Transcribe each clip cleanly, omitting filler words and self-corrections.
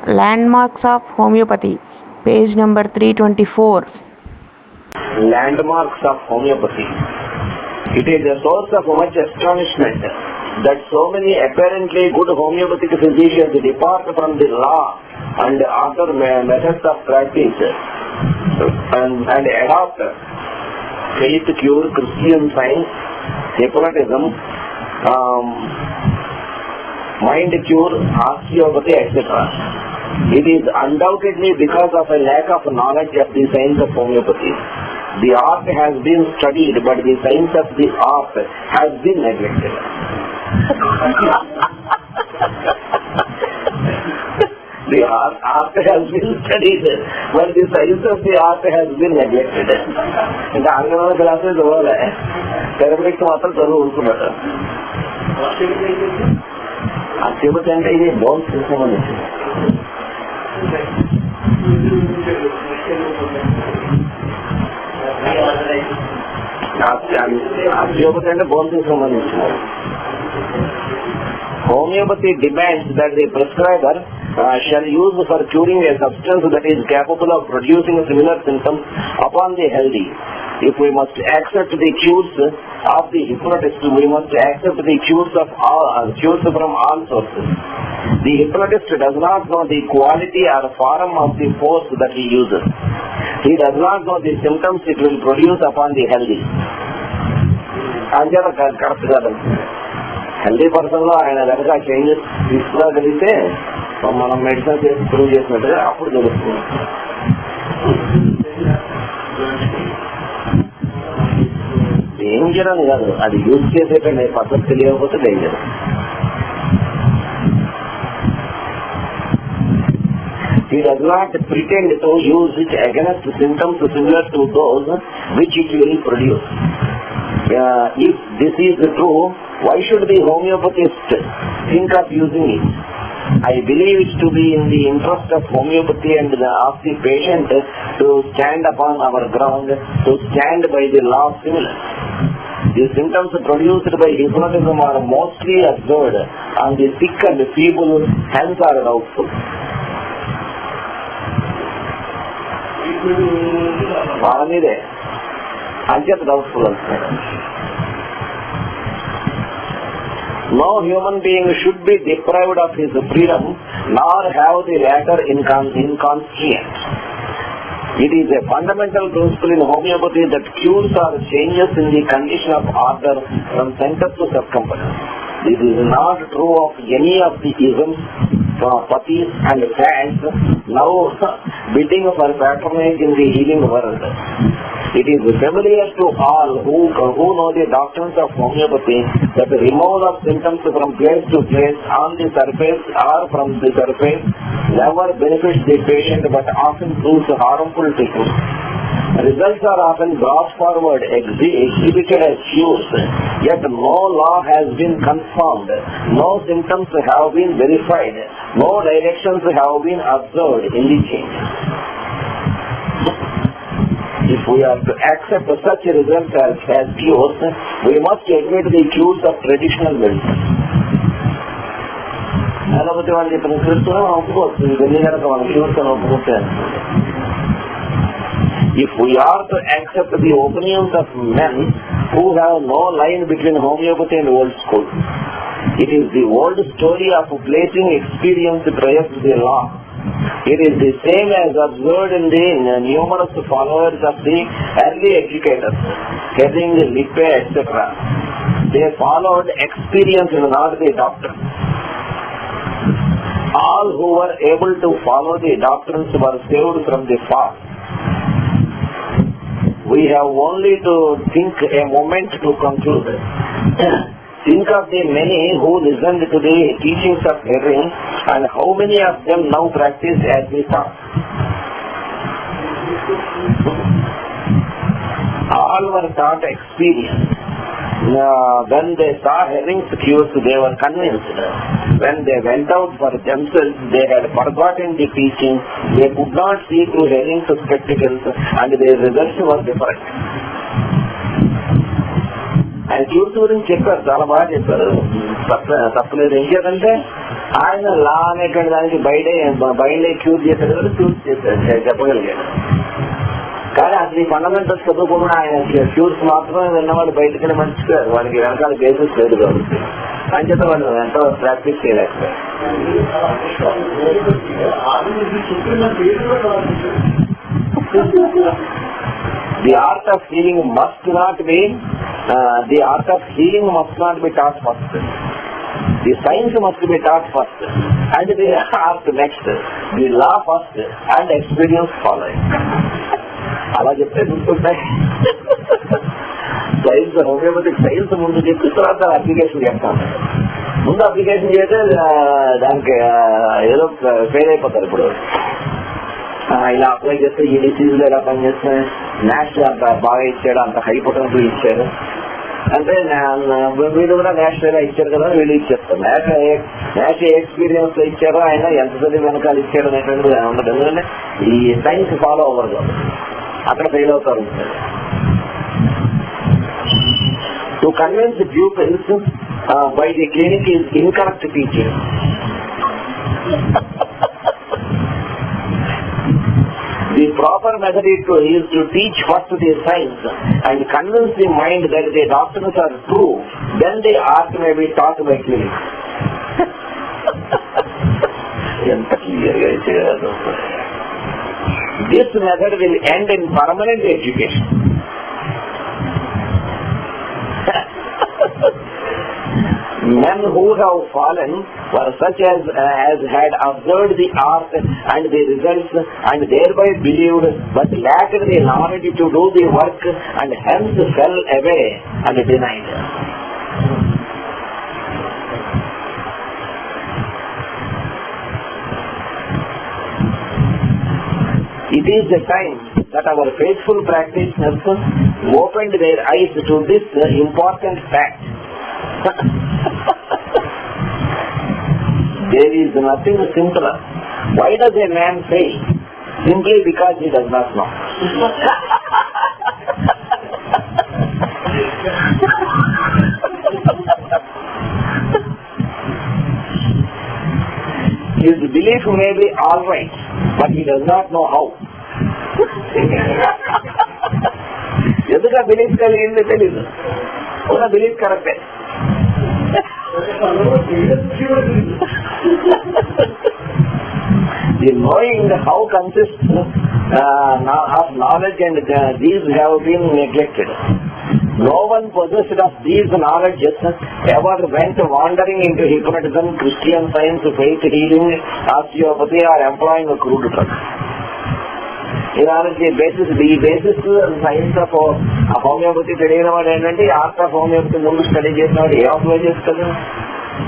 Landmarks of Homeopathy, page number 324. Landmarks of homeopathy. It is a source of much astonishment that so many apparently good homeopathic physicians depart from the law and other methods of practice and adopt faith cure, Christian Science, hypnotism, mind cure, osteopathy, etc. It is undoubtedly because of a lack of knowledge of the science of homeopathy. The art has been studied, but the science of the art has been neglected. The art has been studied, but the science of the art has been neglected. ఇంకా anganwadi classes చదవాలి, therapist మాత్రం చదువు ఊరుకున్నాడు. Osteopathy అంటే ఇది bones సంబంధించి. Osteopathy అంటే bones సంబంధించి. Homeopathy demands that the prescriber shall use for curing a substance that is capable of producing similar symptoms upon the healthy. If we must accept the cures of the hypnotist, we must accept the cures from all sources. The hypnotist does not know the quality or form of the force that he uses. He does not know the symptoms it will produce upon the healthy. అంచేత correct కాదు. Healthy person లో ఆయన కనుక changes తీసుకోగలిగితే మనం medicine చేసి prove చేసినట్టుగా అప్పుడు తెలుస్తుంది. డేంజర్ అని కాదు, అది యూజ్ చేసేటండి పద్ధతి తెలియకపోతే danger. He does not pretend to use it against symptoms similar to those which it will produce. If this is true, why should the homeopathist think of using it? I believe it to be in the interest of homeopathy and of the patient to stand upon our ground, to stand by the law of similar. The symptoms produced by hypnotism are mostly observed on the sick and feeble, hence are doubtful. వాళ్ళనిదే అంచేత doubtful అంటున్నాడు. No human being should be deprived of his freedom, nor have the latter inconvenient. It is a fundamental principle in homeopathy that cures or changes in the condition of order from center to circumference. This is not true of any of the isms, pathies and fads now bidding for patronage in the healing world. It is familiar to all who know the doctrines of homeopathy that the removal of symptoms from place to place on the surface or from the surface never benefits the patient but often proves harmful to him. Results are often brought forward, exhibited as cures, yet no law has been confirmed, no symptoms have been verified, no directions have been observed in the change. If we are to accept such results as cures, we must admit the cures of traditional medicine. Allopathy వాళ్ళు చెప్పిన cures ఒప్పుకోవచ్చు, ఇవన్నీ కనుక మన cures అని ఒప్పుకుంటే. If we are to accept the opinions of men who have no line between homeopathy and old school, it is the old story of placing experience prior to the law. It is the same as observed in the numerous followers of the early educators, Herring, Lippe, etc. They followed experience and not the doctrine. All who were able to follow the doctrines were saved from the fall. We have only to think a moment to conclude. Think of the many who listened to the teachings of Herring and how many of them now practice as we thought. All were taught experience. When they saw Herring's cures, they were convinced. When they went out for themselves, they had forgotten the teaching. They could not see through Herring's spectacles and their results were different. ఆయన cures గురించి చెప్పారు, చాలా బాగా చెప్పారు. తప్పలేదు. ఏం చేయాలంటే ఆయన లా అనేటువంటి దానికి బయట క్యూర్ చేశాడు కదా, క్యూర్ చేశాడు చెప్పగలిగాడు. కానీ అసలు ఈ ఫండమెంటల్స్ చదువుకుండా ఆయన క్యూర్స్ మాత్రమే విన్నవాడు బయటకనే మంచిగా వాడికి వెనకాల బేసిస్ లేదు కాబట్టి అని చెప్పి వాళ్ళు ఎంతో ప్రాక్టీస్ చేయలేకపోయారు. The art of healing must not be taught first. The science must be taught first, and the art next. The law first, and experience following. అలా చెప్తే గుర్తుంటాయి. సైన్స్, హోమియోపతిక్ సైన్స్ ముందు చెప్పి తర్వాత అప్లికేషన్ చేస్తాను. ముందు అప్లికేషన్ చేస్తే దానికి ఏదో ఫెయిల్ అయిపోతారు. ఇప్పుడు ఇలా అప్లై చేస్తే ఈ డిసీజ్ లో ఎలా పనిచేస్తే నేషనల్ అంత బాగా ఇచ్చాడు, అంత హై పొటెన్షియల్ ఇచ్చాడు అంటే వీళ్ళు కూడా నేషనల్ ఇచ్చారు కదా వీళ్ళు ఇచ్చేస్తారు. నేషనల్ ఎక్స్పీరియన్స్ లో ఇచ్చారో ఆయన ఎంత చదివి వెనకాల ఇచ్చాడు అనేటువంటి ఉండదు. ఎందుకంటే ఈ సైన్స్ ఫాలో అవ్వరు కదా, అక్కడ ఫెయిల్ అవుతారు. To convince pupils by the clinic is incorrect teaching. The proper method is to teach first the science and convince the mind that the doctrines are true. Then the art may be taught by clinic. This method will end in permanent education. Men who have fallen were such as had observed the art and the results and thereby believed but lacked the knowledge to do the work and hence fell away and denied. It is the time that our faithful practitioners opened their eyes to this important fact. There is nothing simpler. Why does a man fail? Simply because he does not know. His belief may be all right, but he does not know how. ఎందుకు belief కలిగింది తెలీదు, ఉన్న belief కరెక్టే. The knowing how consists of knowledge and these have been neglected. No one possessed of these knowledges ever went wandering into hypnotism, Christian Science, faith healing, osteopathy or employing a crude drug. ఈ basis science of homeopathy తెలియని వాడు ఏంటంటే art of homeopathy ముందు study చేసిన వాడు ఏ apply చేస్తాడు?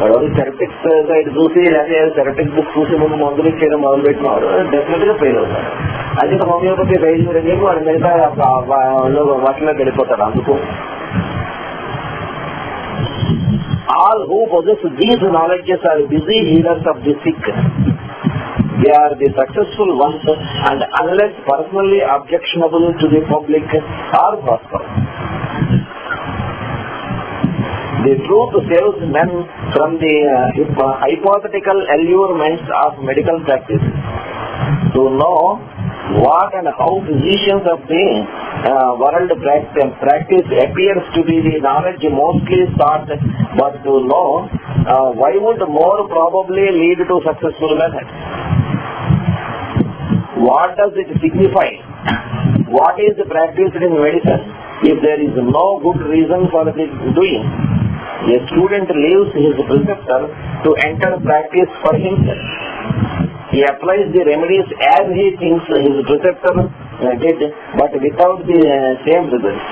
వాడు థెరపిక్స్ side చూసి లేదా థెరపిక్ బుక్ చూసి ముందు మందులు ఇచ్చేయడం మొదలు పెట్టినవాడు డెఫినెట్ గా ఫెయిల్ అవుతాడు. అది హోమియోపతి ఫెయిల్ చేయడం వాడు మిగతా వాటిలో వెళ్ళిపోతాడు. అందుకు all who possess these knowledges are busy healers of the sick. They are the successful ones and unless personally objectionable to the public are prosperous. The truth saves men from the hypothetical allurements of medical practice. To know what and how physicians of the world practice appears to be the knowledge mostly sought, but to know why would more probably lead to successful methods. What does it signify? What is practiced in medicine if there is no good reason for the doing? A student leaves his preceptor to enter practice for himself. He applies the remedies as he thinks his preceptor did, but without the same result.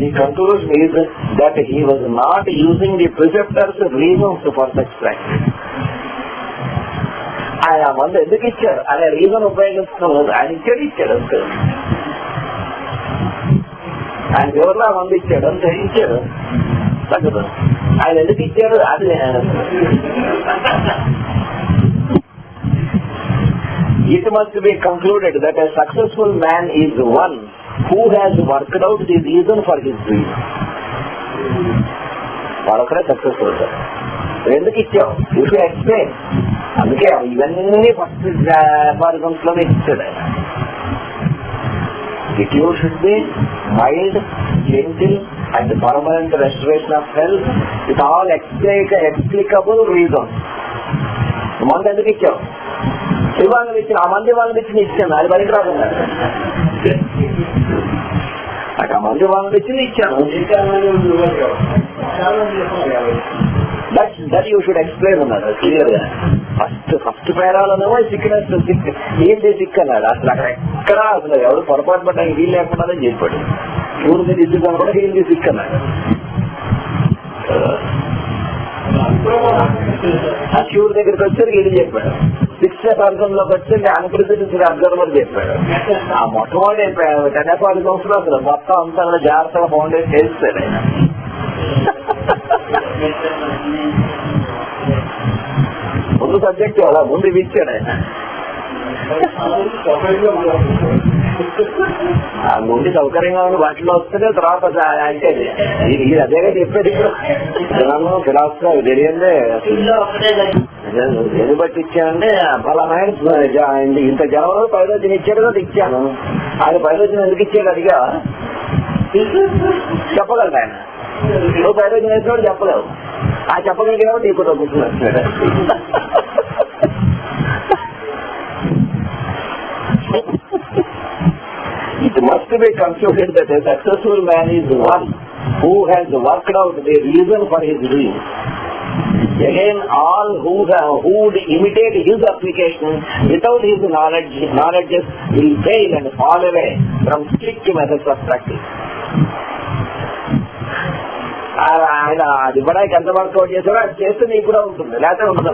The conclusion is that he was not using the preceptor's reasons for such practice. ఆయన మందు ఎందుకు ఇచ్చారు అనే reason ఉపయోగిస్తున్నాడు. ఆయన ఇచ్చాడు ఆయన ఎవరిలో మందు ఇచ్చాడు అంతే ఇచ్చాడు తగ్గదు. ఆయన ఎందుకు ఇచ్చారు అది. It must be concluded that a successful man is one who has worked out the reason for his dream. వాడొక్కడే సక్సెస్ఫుల్. ఎందుకు ఇచ్చావు? You should explain. అందుకే ఇవన్నీ ఫస్ట్ పారిగన్స్ లోనే ఇచ్చాడు ఆయన. Attitude should be mild, gentle, and the permanent restoration of health with all explicable reasons. మంది ఎందుకు ఇచ్చావు? శివాలను ఇచ్చిన ఆ మంది వాళ్ళని ఇచ్చిన ఇచ్చాను, అది బయట రాకున్నాడు. నాకు ఆ మంది వాళ్ళని ఇచ్చిన ఇచ్చాను. దట్ యూ షుడ్ ఎక్స్ప్లెయిన్ అన్నాడు క్లియర్ గా. ఫస్ట్ పేరాలనేమో సిక్నెస్ ఏంటి సిక్ అన్నాడు. అసలు అక్కడ ఎక్కడా అసలు ఎవరు పొరపాటు పడ్డానికి వీలు లేకుండానే చెప్పాడు. ఊరి మీద ఇద్దుకొని కూడా ఏంటి సిక్ అన్నాడు. ఆ శివుడి దగ్గరికి వచ్చేది ఇది చెప్పాడు. 6th పారికంలోకి వచ్చి అన్ప్రెసిడెంట్ అబ్జర్వర్ చెప్పాడు. ఆ మొట్టమొదటి 10th పారికంలో అసలు మొత్తం అంతా జాగ్రత్తగా ఫౌండేషన్ చేస్తాడు ఆయన. ముందు సబ్జెక్ట్ అలా ముందు ఇచ్చాడు ఆయన. ఆ ముందు సౌకర్యంగా ఉన్న వాటిలో వస్తే తర్వాత అంటే ఇది అదేగా చెప్పేది. ఇప్పుడు ఫిలాసఫీ తెలియందే ఎందుకు బట్టి ఇచ్చానంటే ఫలానా ఇంత జనంలో పైరోజన ఇచ్చాడు కదా ఇచ్చాను. ఆయన పైరోజన ఎందుకు ఇచ్చాడు అడిగా చెప్పగలరు ఆయన. నువ్వు పైరోజన వేసినప్పుడు చెప్పలేవు. ఆ చెప్పగలిగిన నీకు తగ్గుతున్నాడు. It must be concluded that a successful man is one who has worked out the reason for his doing. Again, all who would imitate his application without his knowledge will fail and fall away from strict methods of practice. ఆయన అది ఇవ్వడానికి ఎంత work out చేశాడో అది చేస్తే నీకు కూడా ఉంటుంది, లేకపోతే ఉండదు.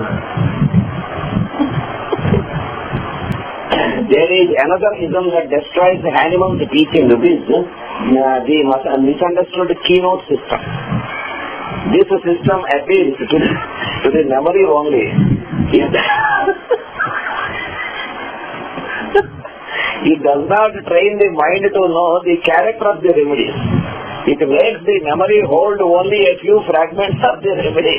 There is another ism that destroys the animal's teaching. This the misunderstood keynote system. This system appeals to the memory only. It does not train the mind to know the character of the remedy. It makes the memory hold only a few fragments of the remedy.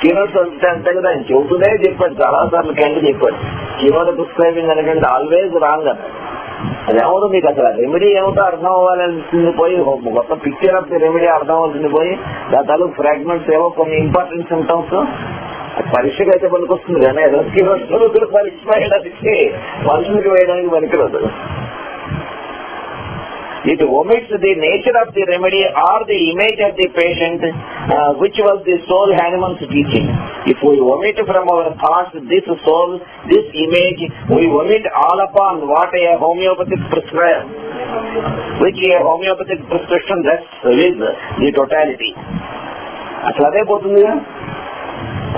Keynotes అంటే కదా ఆయన చెబుతూనే చెప్పాడు, చాలాసార్లు కంటే చెప్పాడు. Keynote prescribing అనేది always wrong అన్నాడు. అది ఏమవుతుంది మీకు అసలు రెమెడీ ఏమిటో అర్థం అవ్వాల్సింది పోయి మొత్తం పిక్చర్ ఆఫ్ ది రెమెడీ అర్థం అవ్వాల్సింది పోయి దాని తాలూకు ఫ్రాగ్మెంట్స్ ఏవో కొన్ని ఇంపార్టెంట్ సిమ్టమ్స్ పరీక్షకు అయితే పనికొస్తుంది కానీ ఏదో కీనోట్ పరీక్ష వేయడానికి మనుషులకు వేయడానికి పనికిరాదు. It omits the nature of the remedy or the image of the patient, which was the soul animal's teaching. If we omit from our thoughts this soul, this image, we omit all upon what a homeopathic prescribes, which a homeopathic prescription rests with the totality. అసలు అదే పోతుందిగా.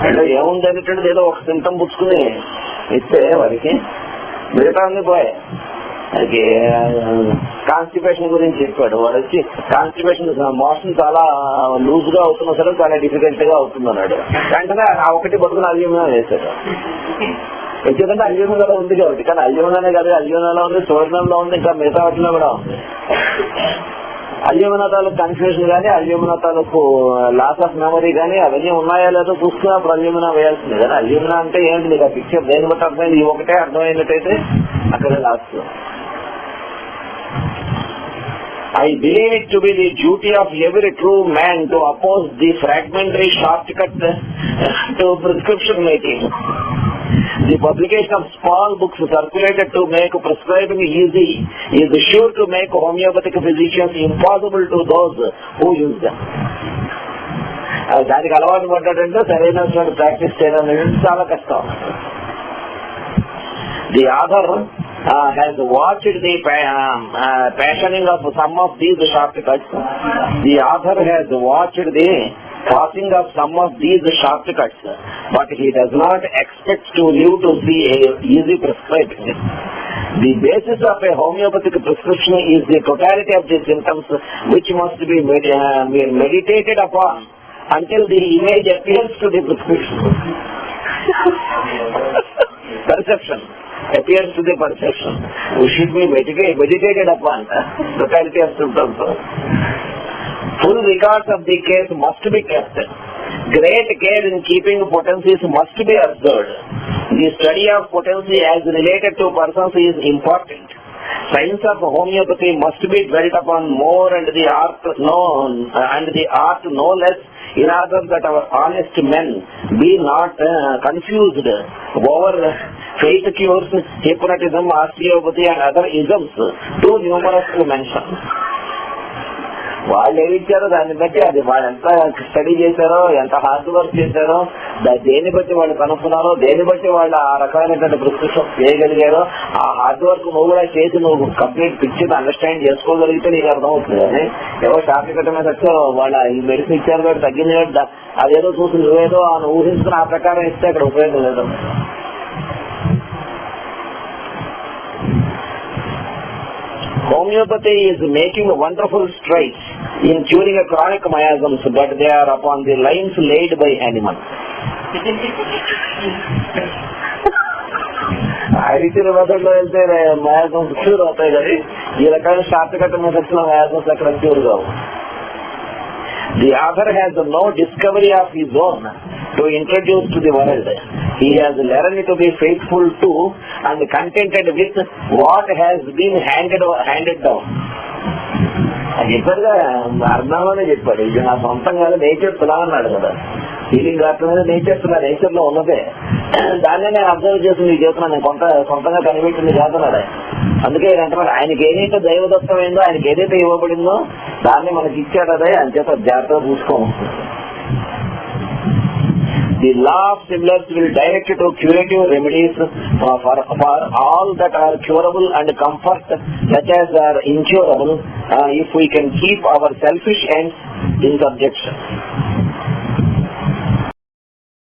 అంటే ఏముందనేటువంటిది ఏదో ఒక symptom పుచ్చుకుని ఇస్తే వారికి మిగతా అన్ని పోయాయి. అది కాన్స్టిపేషన్ గురించి చెప్పాడు. వాడు వచ్చి కాన్స్టిపేషన్ మోషన్ చాలా లూజ్ గా అవుతున్నా సరే చాలా డిఫికల్ట్ గా అవుతుంది అన్నాడు. వెంటనే ఆ ఒకటి పట్టుకుని అల్యూమినా వేశాడు. ఎందుకంటే అల్యూమినా ఉంది కాబట్టి. కానీ అల్యూమినానే కాదు, అల్యూమినాలో ఉంది, సోడియంలో ఉంది, ఇంకా మిగతా వాటిలో కూడా ఉంది. అల్యూమినా తాలూకు కన్ఫ్యూషన్ కానీ అల్యూమినా తాలూకు లాస్ ఆఫ్ మెమరీ కానీ అవన్నీ ఉన్నాయా లేదో చూసుకుని అప్పుడు అల్యూమినా వేయాల్సింది. కానీ అల్యూమినా అంటే ఏంటి నీకు ఆ పిక్చర్ దేని బట్టి అర్థమైంది? ఈ ఒకటే అర్థమైనట్టయితే అక్కడ last. I believe it to be the duty of every true man to oppose the fragmentary shortcut to prescription making. The publication of small books circulated to make prescribing easy is sure to make homeopathic physicians impossible to those who use them. దానికి అలవాటు పడ్డాడంటే సరైన practice చేయడం అనేది చాలా కష్టం. The author has watched the passioning of some of these shortcuts. The author has watched the passing of some of these shortcuts, but he does not expect to live to see a easy prescribing. The basis of a homeopathic prescription is the totality of the symptoms, which must be meditated upon until the image appears to the prescription. Perception appears to the perception. We should be meditated upon totality of symptoms. Full records of the case must be kept. Great care in keeping potencies must be observed. The study of potency as related to persons is important. Science of homeopathy must be dwelt upon more and the art no less, in order that our honest men be not confused over faith cures, hypnotism, osteopathy and other isms too numerous to mention. వాళ్ళు ఏమి ఇచ్చారో దాన్ని బట్టి, అది వాళ్ళు ఎంత study చేశారో, ఎంత హార్డ్ వర్క్ చేశారో, దేన్ని బట్టి వాళ్ళు కనుక్కున్నారో, దేన్ని బట్టి వాళ్ళు ఆ రకమైనటువంటి ప్రిస్క్రిప్షన్ చేయగలిగారో, ఆ హార్డ్ వర్క్ నువ్వు కూడా చేసి నువ్వు కంప్లీట్ పిక్చర్ అండర్స్టాండ్ చేసుకోగలిగితే నీకు అర్థమవుతుంది. కానీ ఏవో షార్ట్ కట్ మీద వచ్చో వాళ్ళ ఈ మెడిసిన్ ఇచ్చారు కాబట్టి తగ్గింది కాబట్టి అదేదో చూసి నువ్వేదో ఊహించుకుని ఆ ప్రకారం ఇస్తే అక్కడ ఉపయోగం లేదు. Homeopathy is making wonderful strides in curing chronic miasms, but they are upon the lines laid by animals. ఐడిచిన మెథడ్లో వెళ్తే మయాజమ్స్ క్యూర్ అవుతాయి, కానీ ఈ రకమైన షార్ట్ కట్ మెథడ్స్ లో మయాజమ్స్ అక్కడ క్యూర్ కావు. The author has no discovery of his own to introduce to the world. He has learned to be faithful to and contented with what has been handed down. అది చెప్పాడుగా, అర్థంలోనే చెప్పాడు. ఇది నా సొంతం కాదు, నేచర్ తులా అన్నాడు కదా. ఫీలింగ్ అర్థమైనా నేచర్ లో ఉన్నదే, దాన్నే నేను అబ్జర్వ్ చేసి నీకు చెప్తున్నాను, నేను సొంతంగా కనిపెట్టింది కాదన్నాడు. అందుకే అంటున్నాడు, ఆయనకి ఏదైతే దైవదత్తమైందో, ఆయనకి ఏదైతే ఇవ్వబడిందో దాన్ని మనకి ఇచ్చాడు. అదే అని చేత జాగ్రత్తగా చూసుకోము. The law of similars will direct to curative remedies for all that are curable and comfort such as are incurable if we can keep our selfish ends in subjection.